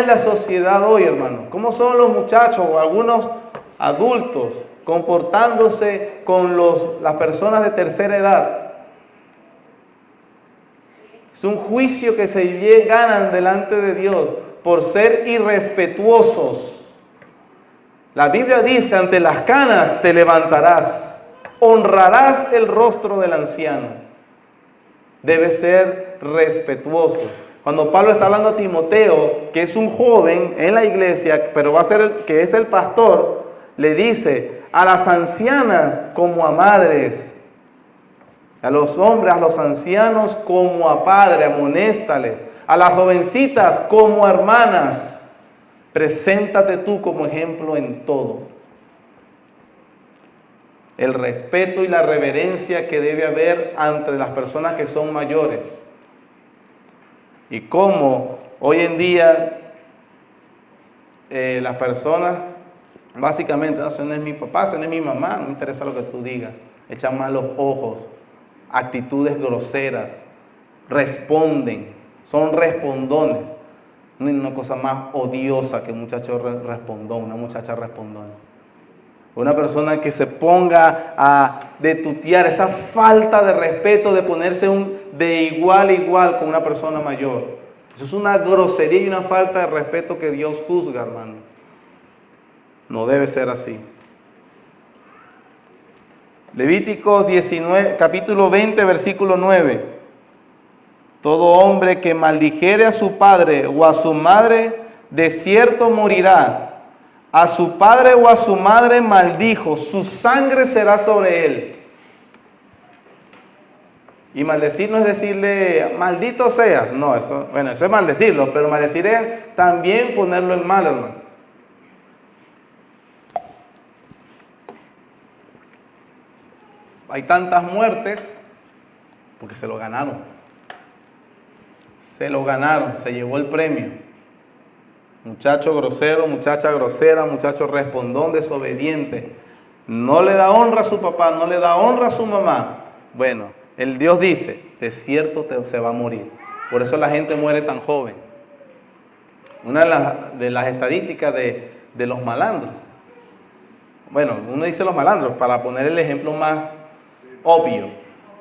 la sociedad hoy, hermano? ¿Cómo son los muchachos o algunos adultos comportándose con las personas de tercera edad? Es un juicio que se ganan delante de Dios por ser irrespetuosos. La Biblia dice, ante las canas te levantarás, honrarás el rostro del anciano. Debe ser respetuoso. Cuando Pablo está hablando a Timoteo, que es un joven en la iglesia, pero que es el pastor, le dice a las ancianas como a madres, a los hombres, a los ancianos como a padres, amonéstales, a las jovencitas como a hermanas. Preséntate tú como ejemplo en todo. El respeto y la reverencia que debe haber ante las personas que son mayores. Y cómo hoy en día las personas, básicamente, no, ese no es mi papá, ese no es mi mamá, no me interesa lo que tú digas. Echan malos ojos, actitudes groseras, responden, son respondones. No hay una cosa más odiosa que un muchacho respondón, una muchacha respondona. Una persona que se ponga a detutear, esa falta de respeto de ponerse de igual a igual con una persona mayor. Eso es una grosería y una falta de respeto que Dios juzga, hermano. No debe ser así. Levíticos 19, capítulo 20, versículo 9. Todo hombre que maldijere a su padre o a su madre, de cierto morirá. A su padre o a su madre maldijo, su sangre será sobre él. Y maldecir no es decirle, maldito seas. No, eso es maldecirlo, pero maldecir es también ponerlo en mal, hermano. Hay tantas muertes porque se lo ganaron. Se lo ganaron, se llevó el premio. Muchacho grosero, muchacha grosera, muchacho respondón, desobediente. No le da honra a su papá, no le da honra a su mamá. Bueno, el Dios dice, de cierto se va a morir. Por eso la gente muere tan joven. Una de las estadísticas de los malandros. Bueno, uno dice los malandros para poner el ejemplo más obvio.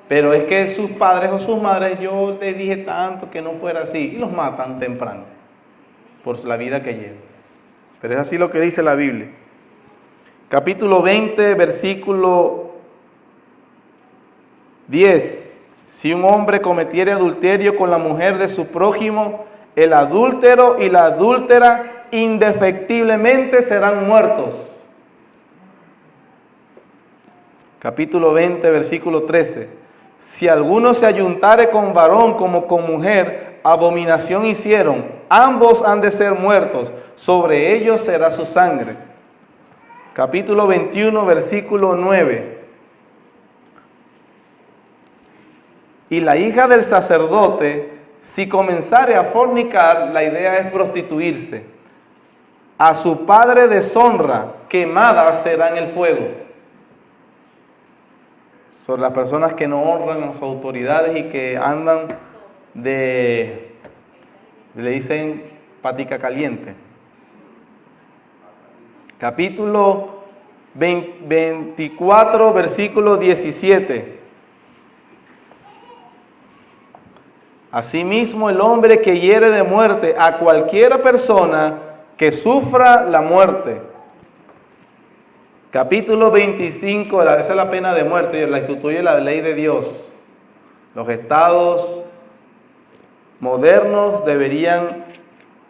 Pero es que sus padres o sus madres, yo les dije tanto que no fuera así. Y los matan temprano por la vida que llevan. Pero es así lo que dice la Biblia. Capítulo 20, versículo 10. Si un hombre cometiere adulterio con la mujer de su prójimo, el adúltero y la adúltera indefectiblemente serán muertos. Capítulo 20, versículo 13. Si alguno se ayuntare con varón como con mujer, abominación hicieron, ambos han de ser muertos, sobre ellos será su sangre. Capítulo 21, versículo 9. Y la hija del sacerdote, si comenzare a fornicar, la idea es prostituirse, a su padre deshonra, quemada será en el fuego. Son las personas que no honran a sus autoridades y que andan le dicen patica caliente. Capítulo 24, versículo 17. Asimismo, el hombre que hiere de muerte a cualquiera persona que sufra la muerte. Capítulo 25, esa es la pena de muerte, la instituye la ley de Dios. Los estados modernos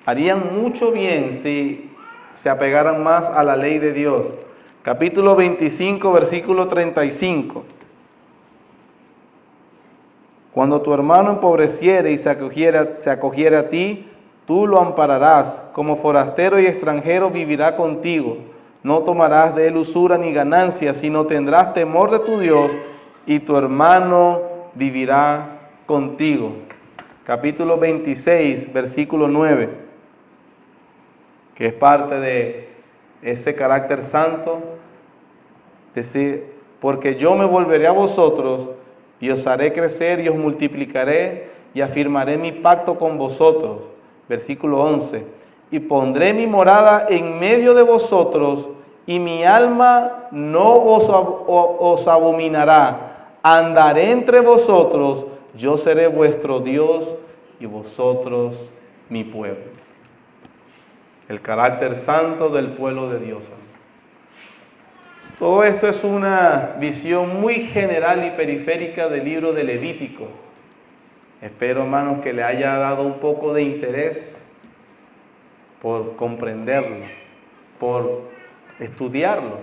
harían mucho bien si se apegaran más a la ley de Dios. Capítulo 25, versículo 35. Cuando tu hermano empobreciere y se acogiere a ti, tú lo ampararás. Como forastero y extranjero vivirá contigo. No tomarás de él usura ni ganancia, sino tendrás temor de tu Dios, y tu hermano vivirá contigo. Capítulo 26, versículo 9, que es parte de ese carácter santo. Decir, porque yo me volveré a vosotros, y os haré crecer, y os multiplicaré, y afirmaré mi pacto con vosotros. Versículo 11, y pondré mi morada en medio de vosotros, y mi alma no os abominará. Andaré entre vosotros, yo seré vuestro Dios, y vosotros mi pueblo. El carácter santo del pueblo de Dios. Todo esto es una visión muy general y periférica del libro de Levítico. Espero, hermanos, que le haya dado un poco de interés por comprenderlo, por estudiarlo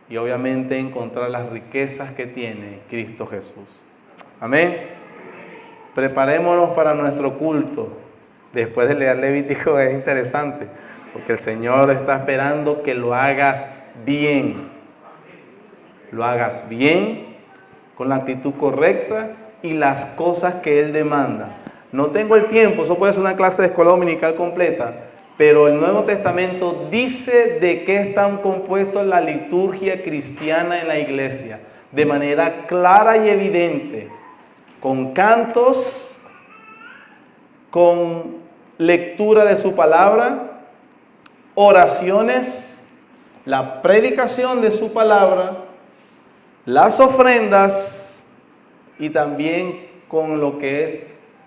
y obviamente encontrar las riquezas que tiene Cristo Jesús. Amén. Preparémonos para nuestro culto. Después de leer Levítico es interesante, porque el Señor está esperando que lo hagas bien. Lo hagas bien, con la actitud correcta y las cosas que Él demanda. No tengo el tiempo, eso puede ser una clase de escuela dominical completa, pero el Nuevo Testamento dice de qué están compuestos la liturgia cristiana en la iglesia, de manera clara y evidente, con cantos, con lectura de su palabra, oraciones, la predicación de su palabra, las ofrendas y también con lo que es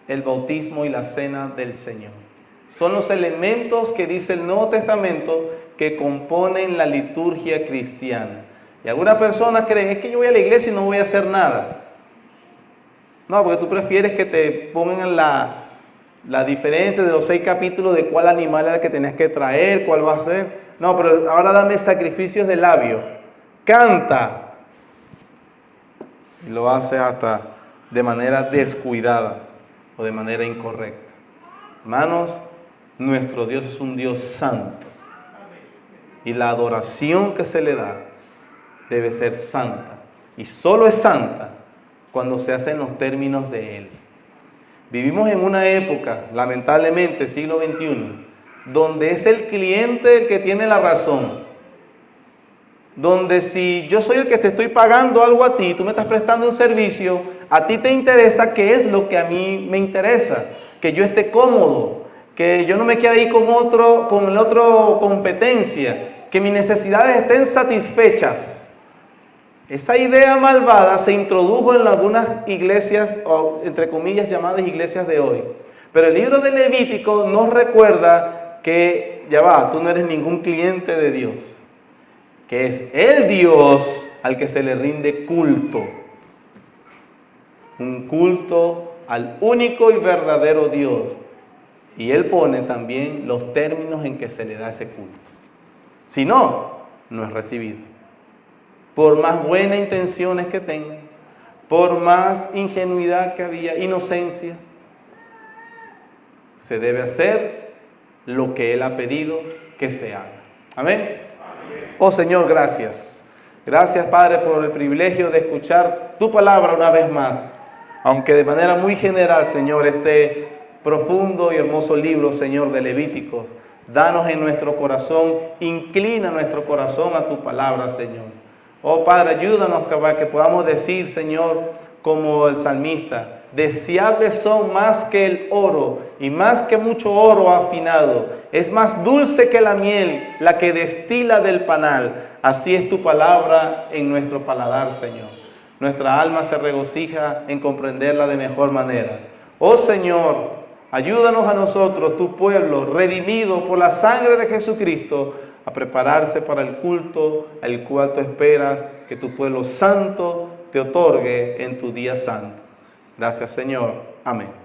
el bautismo y la cena del Señor. Son los elementos que dice el Nuevo Testamento que componen la liturgia cristiana. Y algunas personas creen, es que yo voy a la iglesia y no voy a hacer nada. No, porque tú prefieres que te pongan la diferencia de los 6 capítulos de cuál animal era el que tenías que traer, cuál va a ser. No, pero ahora dame sacrificios de labios. Canta. Y lo hace hasta de manera descuidada o de manera incorrecta. Hermanos, nuestro Dios es un Dios santo. Y la adoración que se le da debe ser santa. Y solo es santa cuando se hace en los términos de Él. Vivimos en una época, lamentablemente, siglo XXI, donde es el cliente el que tiene la razón. Donde si yo soy el que te estoy pagando algo a ti, tú me estás prestando un servicio, a ti te interesa qué es lo que a mí me interesa, que yo esté cómodo, que yo no me quiera ir con el otro competencia, que mis necesidades estén satisfechas. Esa idea malvada se introdujo en algunas iglesias, o entre comillas llamadas iglesias de hoy. Pero el libro de Levítico nos recuerda que, ya va, tú no eres ningún cliente de Dios, que es el Dios al que se le rinde culto. Un culto al único y verdadero Dios. Y Él pone también los términos en que se le da ese culto. Si no, no es recibido. Por más buenas intenciones que tengan, por más ingenuidad que había, inocencia, se debe hacer lo que Él ha pedido que se haga. Amén. Oh Señor, gracias. Gracias, Padre, por el privilegio de escuchar tu palabra una vez más. Aunque de manera muy general, Señor, este profundo y hermoso libro, Señor, de Levíticos, danos en nuestro corazón, inclina nuestro corazón a tu palabra, Señor. Oh Padre, ayúdanos para que podamos decir, Señor, como el salmista, deseables son más que el oro y más que mucho oro afinado. Es más dulce que la miel, la que destila del panal. Así es tu palabra en nuestro paladar, Señor. Nuestra alma se regocija en comprenderla de mejor manera. Oh Señor, ayúdanos a nosotros, tu pueblo, redimido por la sangre de Jesucristo, a prepararse para el culto al cual tú esperas que tu pueblo santo te otorgue en tu día santo. Gracias, Señor. Amén.